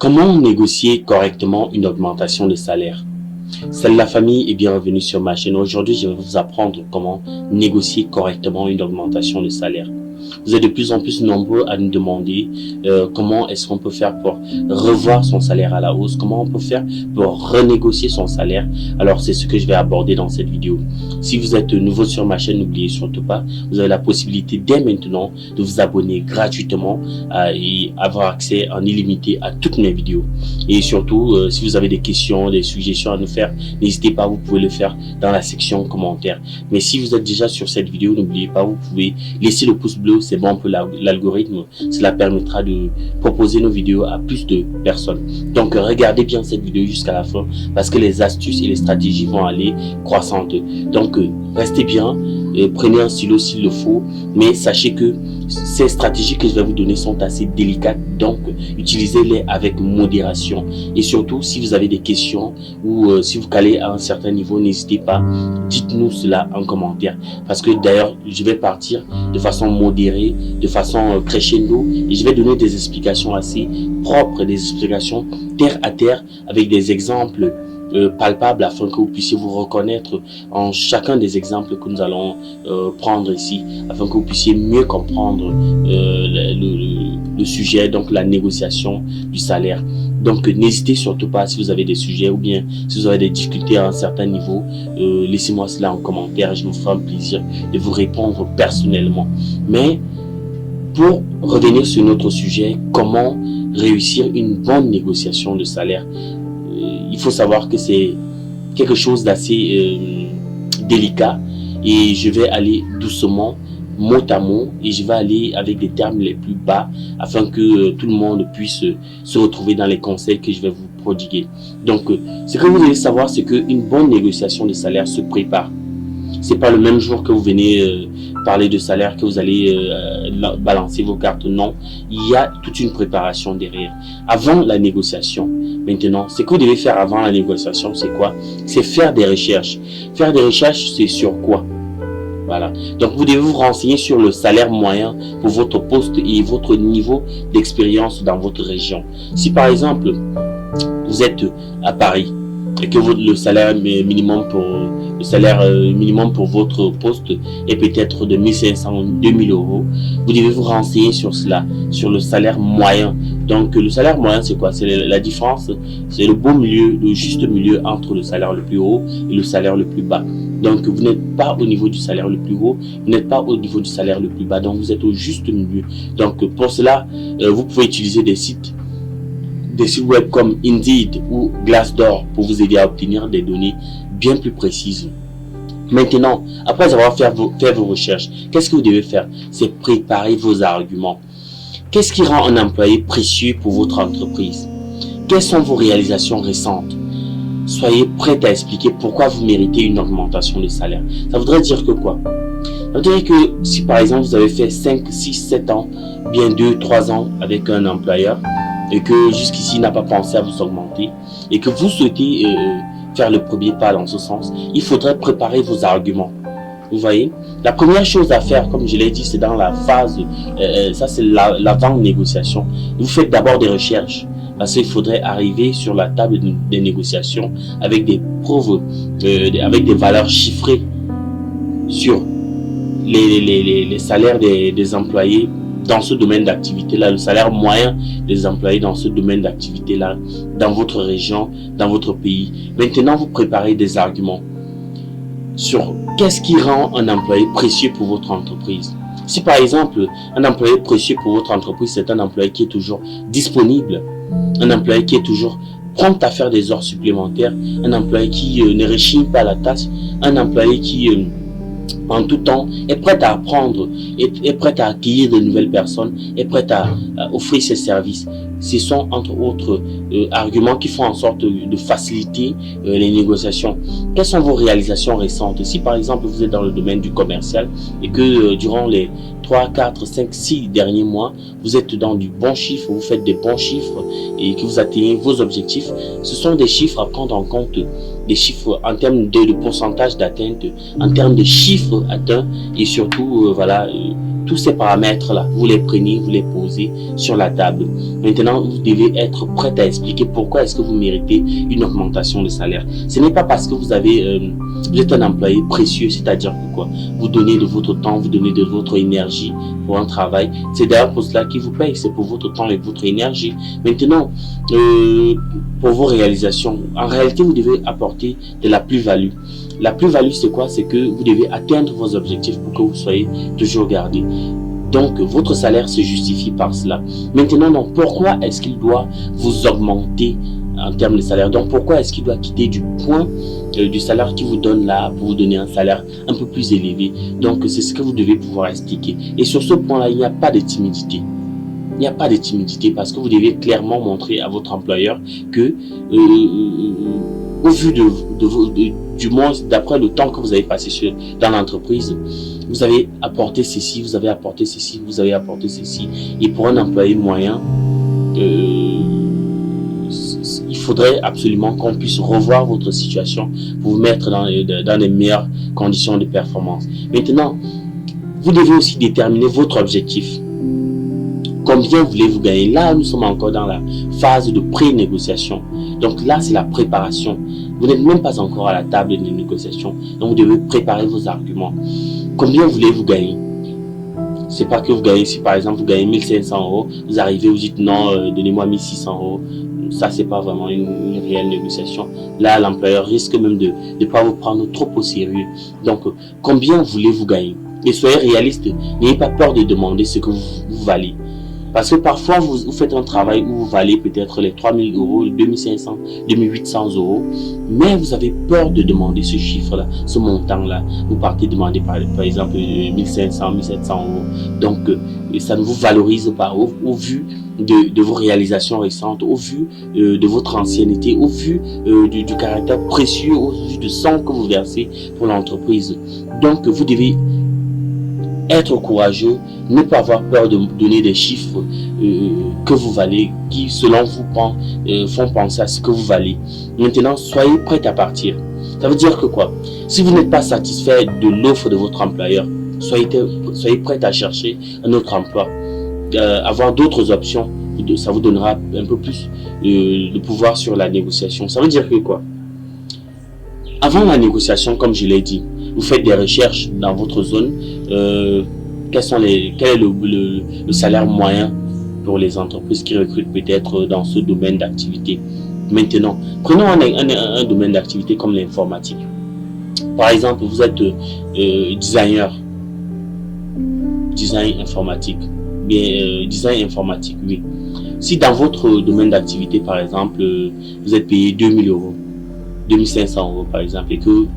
Comment négocier correctement une augmentation de salaire? Salut la famille et bienvenue sur ma chaîne. Aujourd'hui, je vais vous apprendre comment négocier correctement une augmentation de salaire. Vous êtes de plus en plus nombreux à nous demander comment est-ce qu'on peut faire pour revoir son salaire à la hausse, comment on peut faire pour renégocier son salaire. Alors, c'est ce que je vais aborder dans cette vidéo. Si vous êtes nouveau sur ma chaîne, n'oubliez surtout pas, vous avez la possibilité dès maintenant de vous abonner gratuitement et avoir accès en illimité à toutes mes vidéos. Et surtout, si vous avez des questions, des suggestions à nous faire, n'hésitez pas, vous pouvez le faire dans la section commentaires. Mais si vous êtes déjà sur cette vidéo, n'oubliez pas, vous pouvez laisser le pouce bleu, c'est bon pour l'algorithme, cela permettra de proposer nos vidéos à plus de personnes. Donc regardez bien cette vidéo jusqu'à la fin parce que les astuces et les stratégies vont aller croissantes. Donc restez bien, prenez un stylo s'il le faut, mais sachez que ces stratégies que je vais vous donner sont assez délicates, donc utilisez-les avec modération. Et surtout, si vous avez des questions ou si vous calez à un certain niveau, n'hésitez pas, dites-nous cela en commentaire. Parce que d'ailleurs, je vais partir de façon modérée, de façon crescendo, et je vais donner des explications assez propres, des explications terre à terre, avec des exemples palpable afin que vous puissiez vous reconnaître en chacun des exemples que nous allons prendre ici, afin que vous puissiez mieux comprendre le sujet, donc la négociation du salaire. Donc n'hésitez surtout pas, si vous avez des sujets ou bien si vous avez des difficultés à un certain niveau, laissez-moi cela en commentaire, je me ferai un plaisir de vous répondre personnellement. Mais pour revenir sur notre sujet, comment réussir une bonne négociation de salaire, il faut savoir que c'est quelque chose d'assez délicat et je vais aller doucement, mot à mot, et je vais aller avec des termes les plus bas afin que tout le monde puisse se retrouver dans les conseils que je vais vous prodiguer. Donc, ce que vous devez savoir, c'est qu'une bonne négociation de salaire se prépare. C'est pas le même jour que vous venez parler de salaire que vous allez balancer vos cartes. Non, il y a toute une préparation derrière. Avant la négociation, maintenant, ce que vous devez faire avant la négociation, c'est quoi? C'est faire des recherches. Faire des recherches, c'est sur quoi? Voilà. Donc, vous devez vous renseigner sur le salaire moyen pour votre poste et votre niveau d'expérience dans votre région. Si par exemple, vous êtes à Paris et que le salaire minimum pour votre poste est peut-être de 1500 ou 2000 euros, vous devez vous renseigner sur cela, sur le salaire moyen. Donc le salaire moyen, c'est quoi? C'est la différence, c'est le beau milieu, le juste milieu entre le salaire le plus haut et le salaire le plus bas. Donc vous n'êtes pas au niveau du salaire le plus haut, vous n'êtes pas au niveau du salaire le plus bas, donc vous êtes au juste milieu. Donc pour cela, vous pouvez utiliser des sites web comme Indeed ou Glassdoor pour vous aider à obtenir des données bien plus précises. Maintenant, après avoir fait vos recherches, qu'est-ce que vous devez faire? C'est préparer vos arguments. Qu'est-ce qui rend un employé précieux pour votre entreprise? Quelles sont vos réalisations récentes? Soyez prêt à expliquer pourquoi vous méritez une augmentation de salaire. Ça voudrait dire que quoi? Ça voudrait dire que si par exemple vous avez fait 5, 6, 7 ans, bien 2, 3 ans avec un employeur, et que jusqu'ici il n'a pas pensé à vous augmenter et que vous souhaitez faire le premier pas dans ce sens, il faudrait préparer vos arguments. Vous voyez, la première chose à faire, comme je l'ai dit, c'est dans la phase, ça c'est l'avant-négociation. Vous faites d'abord des recherches parce qu'il faudrait arriver sur la table des négociations avec des preuves, avec des valeurs chiffrées sur les salaires des employés dans ce domaine d'activité-là, le salaire moyen des employés dans ce domaine d'activité-là, dans votre région, dans votre pays. Maintenant, vous préparez des arguments sur qu'est-ce qui rend un employé précieux pour votre entreprise. Si par exemple, un employé précieux pour votre entreprise, c'est un employé qui est toujours disponible, un employé qui est toujours prompt à faire des heures supplémentaires, un employé qui ne rechigne pas la tâche, un employé qui en tout temps, est prête à apprendre, est prête à accueillir de nouvelles personnes, est prête à offrir ses services. Ce sont entre autres arguments qui font en sorte de faciliter les négociations. Quelles sont vos réalisations récentes? Si par exemple vous êtes dans le domaine du commercial et que durant les 3, 4, 5, 6 derniers mois, vous êtes dans du bon chiffre, vous faites des bons chiffres et que vous atteignez vos objectifs, ce sont des chiffres à prendre en compte, des chiffres en termes de pourcentage d'atteinte, en termes de chiffres atteints et surtout voilà tous ces paramètres-là, vous les prenez, vous les posez sur la table. Maintenant, vous devez être prêt à expliquer pourquoi est-ce que vous méritez une augmentation de salaire. Ce n'est pas parce que vous êtes un employé précieux, c'est-à-dire que quoi, vous donnez de votre temps, vous donnez de votre énergie pour un travail. C'est d'ailleurs pour cela qu'ils vous payent, c'est pour votre temps et votre énergie. Maintenant, pour vos réalisations, en réalité, vous devez apporter de la plus-value. La plus-value, c'est quoi? C'est que vous devez atteindre vos objectifs pour que vous soyez toujours gardé. Donc, votre salaire se justifie par cela. Maintenant, donc, pourquoi est-ce qu'il doit vous augmenter en termes de salaire? Donc, pourquoi est-ce qu'il doit quitter du point du salaire qui vous donne là pour vous donner un salaire un peu plus élevé? Donc, c'est ce que vous devez pouvoir expliquer. Et sur ce point-là, il n'y a pas de timidité. Il n'y a pas de timidité parce que vous devez clairement montrer à votre employeur que, au vu du moins, d'après le temps que vous avez passé dans l'entreprise, vous avez apporté ceci, vous avez apporté ceci, vous avez apporté ceci. Et pour un employé moyen, il faudrait absolument qu'on puisse revoir votre situation pour vous mettre dans les meilleures conditions de performance. Maintenant, vous devez aussi déterminer votre objectif. Combien voulez-vous gagner? Là, nous sommes encore dans la phase de pré-négociation. Donc là, c'est la préparation. Vous n'êtes même pas encore à la table de négociation. Donc vous devez préparer vos arguments. Combien voulez-vous gagner? C'est pas que vous gagnez, si par exemple vous gagnez 1500 €, vous arrivez, vous dites non, donnez-moi 1600 €. Ça, c'est pas vraiment une réelle négociation. Là, l'employeur risque même de ne pas vous prendre trop au sérieux. Donc, combien voulez-vous gagner? Et soyez réaliste. N'ayez pas peur de demander ce que vous valez. Parce que parfois, vous faites un travail où vous valez peut-être les 3000 €, les 2500, 2800 €, mais vous avez peur de demander ce chiffre-là, ce montant-là. Vous partez demander par exemple 1500, 1700 €. Donc, ça ne vous valorise pas au vu de vos réalisations récentes, au vu de votre ancienneté, au vu du caractère précieux, au vu du sang que vous versez pour l'entreprise. Donc, vous devez être courageux, ne pas avoir peur de donner des chiffres que vous valez, qui selon vous font penser à ce que vous valez. Maintenant, soyez prêt à partir. Ça veut dire que quoi? Si vous n'êtes pas satisfait de l'offre de votre employeur, soyez prêt à chercher un autre emploi. Avoir d'autres options, ça vous donnera un peu plus de pouvoir sur la négociation. Ça veut dire que quoi? Avant la négociation, comme je l'ai dit, vous faites des recherches dans votre zone. Quel est le salaire moyen pour les entreprises qui recrutent peut-être dans ce domaine d'activité? Maintenant, prenons un domaine d'activité comme l'informatique. Par exemple, vous êtes designer. Design informatique. Design informatique, oui. Si dans votre domaine d'activité, par exemple, vous êtes payé 2000 €, 2500 € par exemple, et que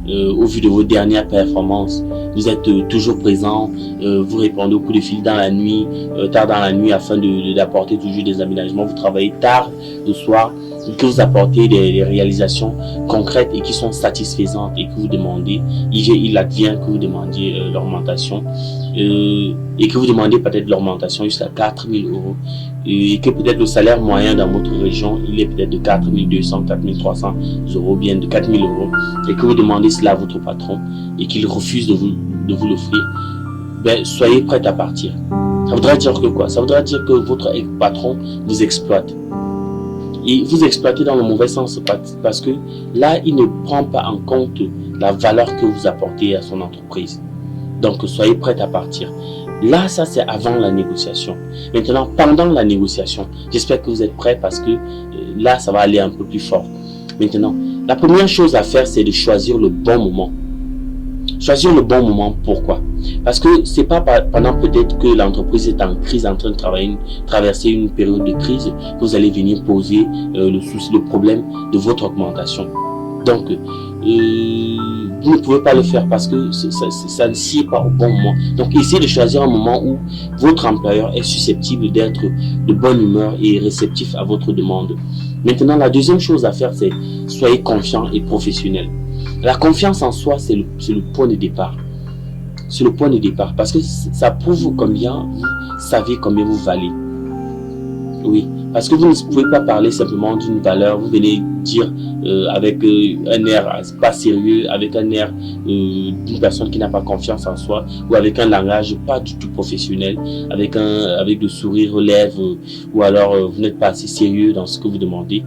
au vu de vos dernières performances, vous êtes toujours présent, vous répondez au coup de fil dans la nuit, tard dans la nuit afin d'apporter toujours des aménagements, vous travaillez tard le soir, que vous apportez des réalisations concrètes et qui sont satisfaisantes et que vous demandez, il advient que vous demandiez l'augmentation et que vous demandez peut-être l'augmentation jusqu'à 4000 € et que peut-être le salaire moyen dans votre région, il est peut-être de 4200, 4300 €, bien de 4000 € et que vous demandez cela à votre patron et qu'il refuse de vous l'offrir, ben, soyez prêt à partir. Ça voudra dire que quoi? Ça voudra dire que votre patron vous exploite. Et vous exploitez dans le mauvais sens parce que là, il ne prend pas en compte la valeur que vous apportez à son entreprise. Donc, soyez prêt à partir. Là, ça, c'est avant la négociation. Maintenant, pendant la négociation, j'espère que vous êtes prêts parce que là, ça va aller un peu plus fort. Maintenant, la première chose à faire, c'est de choisir le bon moment. Choisir le bon moment, pourquoi? Parce que c'est pas pendant peut-être que l'entreprise est en crise, en train de traverser une période de crise, que vous allez venir poser le problème de votre augmentation. Donc, vous ne pouvez pas le faire parce que ça ne s'y est pas au bon moment. Donc, essayez de choisir un moment où votre employeur est susceptible d'être de bonne humeur et réceptif à votre demande. Maintenant, la deuxième chose à faire, c'est soyez confiant et professionnel. La confiance en soi, c'est le point de départ. C'est le point de départ parce que ça prouve combien vous savez combien vous valez. Oui, Parce que vous ne pouvez pas parler simplement d'une valeur, vous venez dire avec un air pas sérieux, avec un air d'une personne qui n'a pas confiance en soi, ou avec un langage pas du tout professionnel, avec le sourire aux lèvres, ou alors vous n'êtes pas assez sérieux dans ce que vous demandez.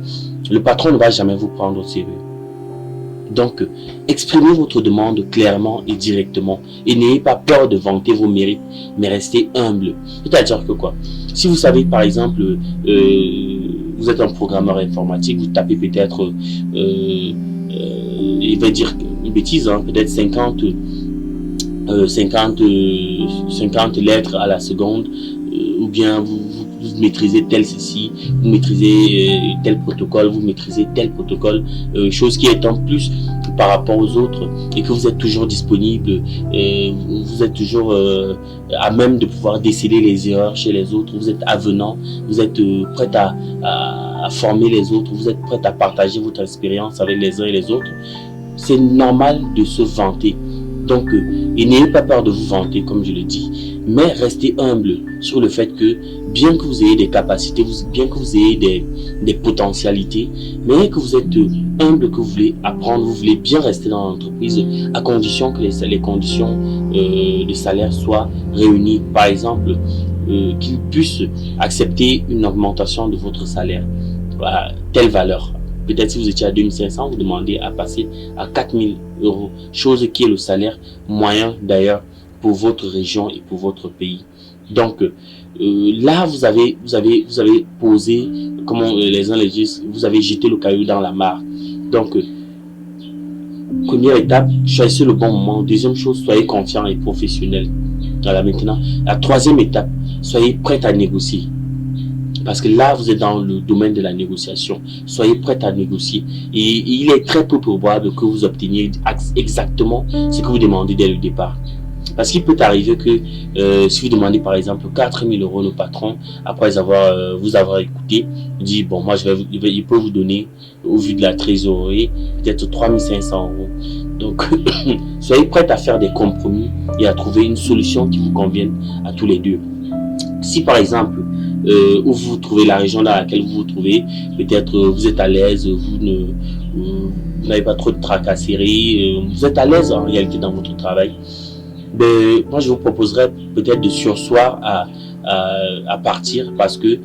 Le patron ne va jamais vous prendre au sérieux. Donc, exprimez votre demande clairement et directement et n'ayez pas peur de vanter vos mérites, mais restez humble. C'est-à-dire que quoi? Si vous savez, par exemple, vous êtes un programmeur informatique, vous tapez peut-être, il va dire une bêtise, hein, peut-être 50 lettres à la seconde, ou bien vous maîtrisez tel ceci, vous maîtrisez tel protocole, vous maîtrisez tel protocole, chose qui est en plus par rapport aux autres, et que vous êtes toujours disponible, vous êtes toujours à même de pouvoir déceler les erreurs chez les autres, vous êtes avenant, vous êtes prêt à former les autres, vous êtes prêt à partager votre expérience avec les uns et les autres. C'est normal de se vanter. Donc, et n'ayez pas peur de vous vanter, comme je le dis, mais restez humble sur le fait que, bien que vous ayez des capacités, bien que vous ayez des potentialités, mais que vous êtes humble, que vous voulez apprendre, vous voulez bien rester dans l'entreprise, à condition que les conditions de salaire soient réunies. Par exemple, qu'ils puissent accepter une augmentation de votre salaire à telle valeur. Peut-être si vous étiez à 2500, vous demandez à passer à 4000 euros, chose qui est le salaire moyen d'ailleurs pour votre région et pour votre pays. Donc là, vous avez posé, comment les uns les disent, vous avez jeté le caillou dans la mare. Donc, première étape, choisissez le bon moment. Deuxième chose, soyez confiant et professionnel. Voilà, maintenant, la troisième étape, soyez prêt à négocier. Parce que là, vous êtes dans le domaine de la négociation. Soyez prêt à négocier. Et il est très peu probable que vous obteniez exactement ce que vous demandez dès le départ. Parce qu'il peut arriver que si vous demandez par exemple 4000 euros, le patron, après vous avoir écouté, dit bon, moi il peut vous donner, au vu de la trésorerie, peut-être 3500 euros. Donc, soyez prêt à faire des compromis et à trouver une solution qui vous convienne à tous les deux. Si par exemple, où vous vous trouvez, la région dans laquelle vous vous trouvez, peut-être vous êtes à l'aise, vous n'avez pas trop de tracasseries, vous êtes à l'aise en réalité dans votre travail, moi je vous proposerais peut-être de surseoir à partir, parce que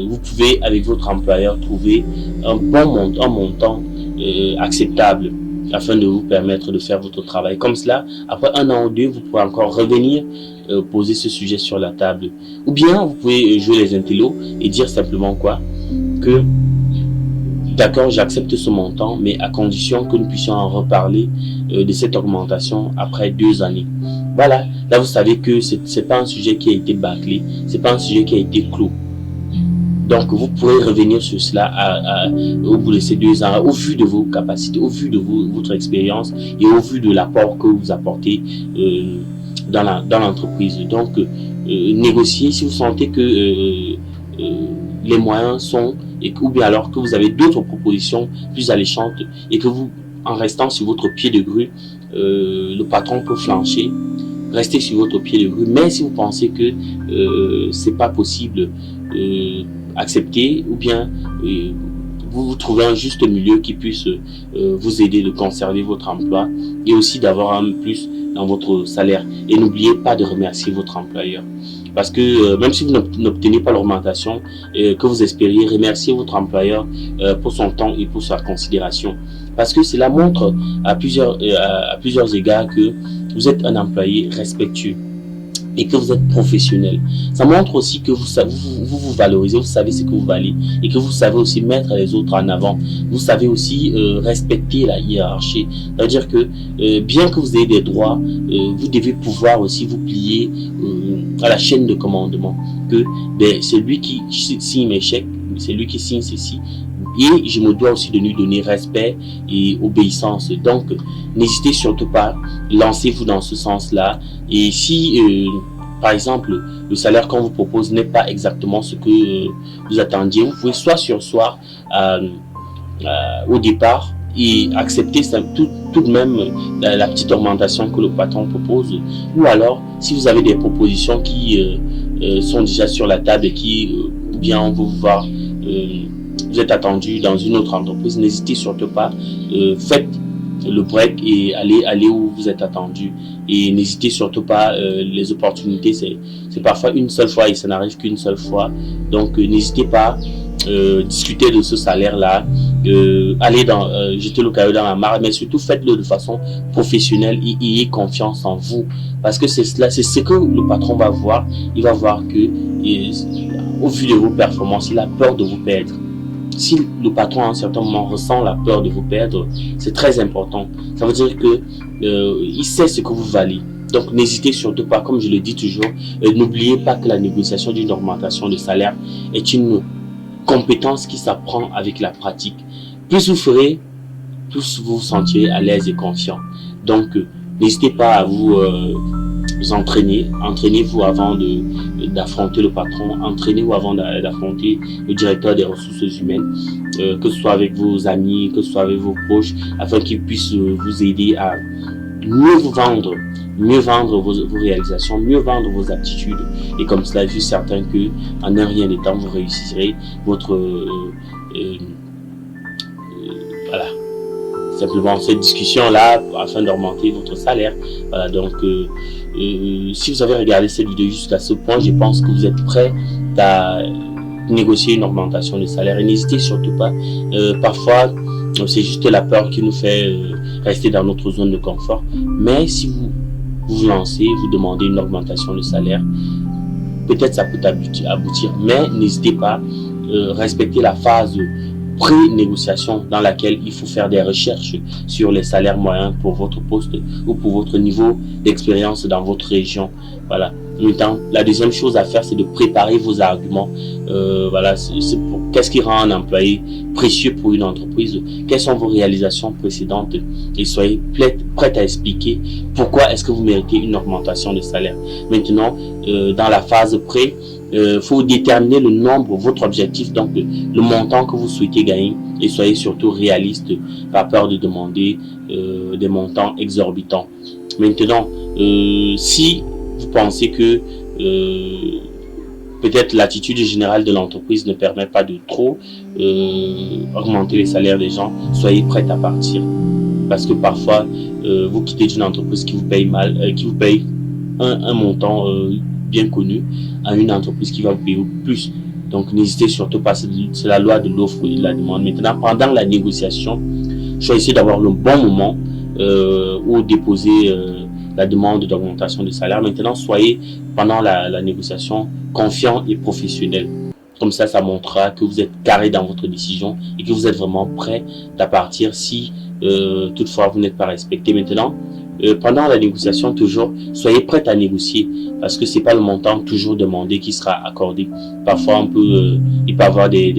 vous pouvez avec votre employeur trouver un montant acceptable afin de vous permettre de faire votre travail. Comme cela, après 1 an ou 2, vous pourrez encore revenir poser ce sujet sur la table. Ou bien vous pouvez jouer les intellos et dire simplement quoi, que d'accord, j'accepte ce montant, mais à condition que nous puissions en reparler de cette augmentation après 2 années. Voilà, là vous savez que c'est pas un sujet qui a été bâclé, c'est pas un sujet qui a été clos. Donc vous pourrez revenir sur cela au bout de ces 2 ans, au vu de vos capacités, au vu de votre expérience et au vu de l'apport que vous apportez dans l'entreprise. Donc négocier si vous sentez que les moyens sont, ou bien alors que vous avez d'autres propositions plus alléchantes et que vous, en restant sur votre pied de grue, le patron peut flancher. Restez sur votre pied de grue, mais si vous pensez que c'est pas possible, accepter, ou bien vous trouvez un juste milieu qui puisse vous aider de conserver votre emploi et aussi d'avoir un plus dans votre salaire. Et n'oubliez pas de remercier votre employeur. Parce que même si vous n'obtenez pas l'augmentation que vous espériez, remerciez votre employeur pour son temps et pour sa considération. Parce que cela montre à plusieurs égards que vous êtes un employé respectueux et que vous êtes professionnel. Ça montre aussi que vous valorisez, vous savez ce que vous valez et que vous savez aussi mettre les autres en avant. Vous savez aussi respecter la hiérarchie. C'est-à-dire que bien que vous ayez des droits, vous devez pouvoir aussi vous plier à la chaîne de commandement. Que c'est lui qui signe mes chèques, c'est lui qui signe ceci. Et je me dois aussi de lui donner respect et obéissance. Donc, n'hésitez surtout pas, lancez-vous dans ce sens-là. Et si, par exemple, le salaire qu'on vous propose n'est pas exactement ce que vous attendiez, vous pouvez soit surseoir au départ et accepter tout de même la petite augmentation que le patron propose. Ou alors, si vous avez des propositions qui sont déjà sur la table et qui ou bien on veut vous voir, vous êtes attendu dans une autre entreprise, n'hésitez surtout pas, faites le break et allez où vous êtes attendu. Et n'hésitez surtout pas, les opportunités, c'est parfois une seule fois et ça n'arrive qu'une seule fois. Donc, n'hésitez pas, discuter de ce salaire-là, allez jeter le caillou dans la mare, mais surtout faites-le de façon professionnelle et ayez confiance en vous. Parce que c'est ce que le patron va voir. Il va voir que, au vu de vos performances, il a peur de vous perdre. Si le patron à un certain moment ressent la peur de vous perdre, c'est très important. Ça veut dire que il sait ce que vous valez. Donc n'hésitez surtout pas, comme je le dis toujours, n'oubliez pas que la négociation d'une augmentation de salaire est une compétence qui s'apprend avec la pratique. Plus vous ferez, plus vous vous sentirez à l'aise et confiant. Donc n'hésitez pas à vous entraîner. Entraînez-vous avant d'affronter le patron. Entraînez-vous avant d'affronter le directeur des ressources humaines, que ce soit avec vos amis, que ce soit avec vos proches, afin qu'ils puissent vous aider à mieux vous vendre, mieux vendre vos réalisations, mieux vendre vos aptitudes. Et comme cela, je suis certain que en un rien de temps, vous réussirez votre voilà, simplement cette discussion-là afin d'augmenter votre salaire. Voilà, donc si vous avez regardé cette vidéo jusqu'à ce point, je pense que vous êtes prêt à négocier une augmentation de salaire. Et n'hésitez surtout pas, parfois c'est juste la peur qui nous fait rester dans notre zone de confort. Mais si vous lancez, vous demandez une augmentation de salaire, peut-être ça peut aboutir, mais n'hésitez pas, respectez la phase pré-négociation dans laquelle il faut faire des recherches sur les salaires moyens pour votre poste ou pour votre niveau d'expérience dans votre région. Voilà. Maintenant, la deuxième chose à faire, c'est de préparer vos arguments. Voilà, qu'est-ce qui rend un employé précieux pour une entreprise? Quelles sont vos réalisations précédentes? Et soyez prêt à expliquer pourquoi est-ce que vous méritez une augmentation de salaire. Maintenant, dans la phase pré, faut déterminer le nombre, votre objectif, donc le montant que vous souhaitez gagner, et soyez surtout réaliste, pas peur de demander des montants exorbitants. Maintenant, si vous pensez que peut-être l'attitude générale de l'entreprise ne permet pas de trop augmenter les salaires des gens, soyez prêt à partir. Parce que parfois, vous quittez une entreprise qui vous paye mal, qui vous paye un montant bien connu, à une entreprise qui va vous payer plus. Donc n'hésitez surtout pas, c'est la loi de l'offre et de la demande. Maintenant, pendant la négociation, choisissez d'avoir le bon moment où déposer la demande d'augmentation de salaire. Maintenant, soyez pendant la négociation confiant et professionnel. Comme ça montrera que vous êtes carré dans votre décision et que vous êtes vraiment prêt à partir si toutefois vous n'êtes pas respecté. Maintenant, pendant la négociation, toujours, soyez prêt à négocier parce que c'est pas le montant toujours demandé qui sera accordé. Parfois, il peut y avoir des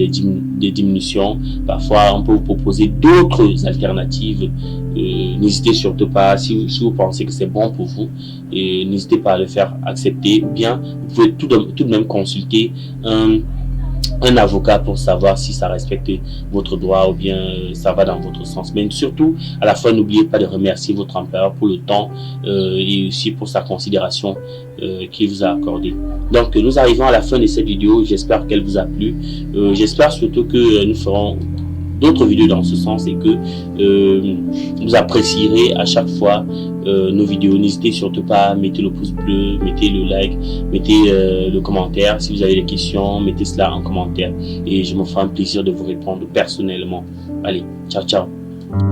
diminutions. Parfois, on peut vous proposer d'autres alternatives. N'hésitez surtout pas, si vous pensez que c'est bon pour vous, n'hésitez pas à le faire accepter. Ou bien, vous pouvez tout de même consulter un avocat pour savoir si ça respecte votre droit ou bien ça va dans votre sens. Mais surtout, à la fois, n'oubliez pas de remercier votre employeur pour le temps et aussi pour sa considération qu'il vous a accordé. Donc, nous arrivons à la fin de cette vidéo. J'espère qu'elle vous a plu. J'espère surtout que nous ferons d'autres vidéos dans ce sens et que vous apprécierez à chaque fois nos vidéos. N'hésitez surtout pas à mettre le pouce bleu, mettez le like, mettez le commentaire. Si vous avez des questions, mettez cela en commentaire et je me ferai un plaisir de vous répondre personnellement. Allez, ciao ciao.